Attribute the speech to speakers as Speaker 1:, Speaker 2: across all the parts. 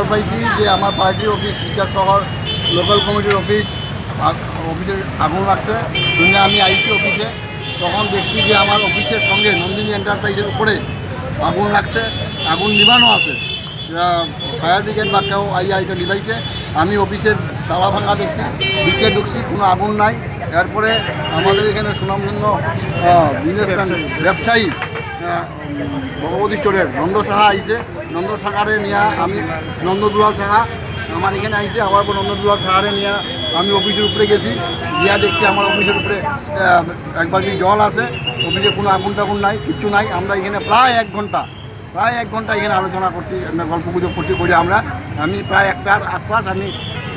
Speaker 1: পাইছি যে আমার পার্টির অফিস শিক্ষা শহর লোকাল কমিটির অফিসে আগুন লাগছে। শুনে আমি আইসি অফিসে, তখন দেখছি যে আমার অফিসের সঙ্গে নন্দিনী এন্টারপ্রাইজের উপরে আগুন লাগছে, আগুন নিবানো আছে। ফায়ার ব্রিগেড বা কেউ এটা নিবাইছে। আমি অফিসের তালা ভাঙা দেখছি, দিকে ঢুকছি, কোনো আগুন নাই। এরপরে আমাদের এখানে সুনামধন্য বিজনেসম্যান ব্যবসায়ী ভগবতী স্টোরের নন্দ সাহা আইসে। নন্দ সাহারে নিয়ে আমি নন্দদুলাল সাহা আমার এখানে আইসে। আবার নন্দদুলাল সাহারে নিয়ে আমি অফিসের উপরে গেছি, গিয়া দেখছি আমার অফিসের উপরে এক বালতি জল আছে। অফিসে কোনো আগুন টাগুন নাই, কিচ্ছু নাই। আমরা এখানে প্রায় এক ঘন্টা এখানে আলোচনা করছি, গল্প গুজব করছি করে আমি প্রায় 1টার আশপাশ আমি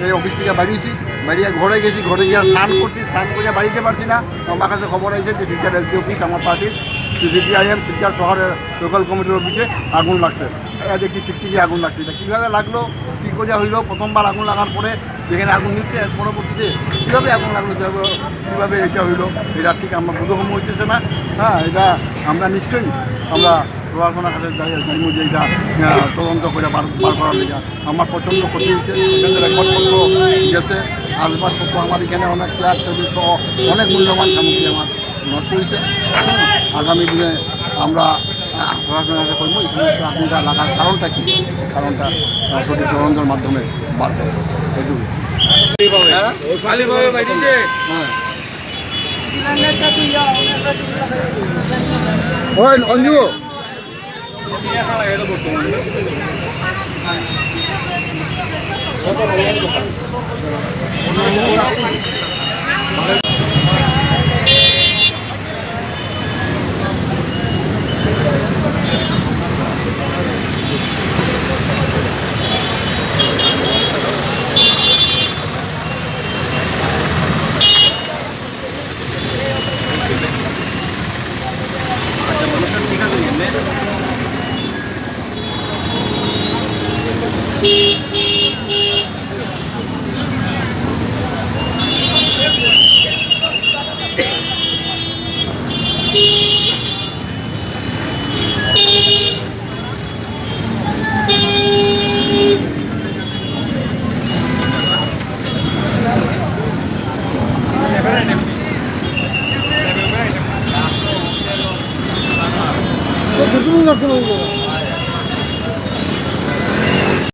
Speaker 1: এই অফিস থেকে বেরিয়েছি। বেরিয়ে ঘরে গেছি, ঘরে গিয়ে স্নান করছি, স্নান করে বাড়িতে পারছি না। আমার কাছে খবর আছে যে শিলচর এলসি অফিস আমার পার্টির CPIM শিলচর শহরের লোকাল কমিটির অফিসে আগুন লাগছে। দেখি ঠিকঠিকই আগুন লাগছে। এটা কীভাবে লাগলো, কী করে হইলো? প্রথমবার আগুন লাগার পরে যেখানে আগুন নিচ্ছে, এর পরবর্তীতে কীভাবে আগুন লাগলো, কীভাবে এটা হইলো, এটা ঠিক আমার বোধগম্য হইতেছে না। হ্যাঁ, এটা আমরা নিশ্চয়ই প্রশাসনের কাছে যাইব যে এটা তদন্ত করে বার করার লেগে। আমার প্রচণ্ড ক্ষতি হয়েছে, এখানে রেকর্ডপত্র গেছে, আসবাবপত্র আমার এখানে অনেক চেয়ার টেবিল সহ অনেক মূল্যবান সামগ্রী আমার নষ্ট হয়েছে। আগামী দিনে আমরা প্রশাসনের কাছে করবো এই সমস্ত আগুনটা লাগার কারণটা কী, কারণটা সঠিক তদন্তের মাধ্যমে বার করবো। এটুকু। হ্যাঁ অঞ্জু করতে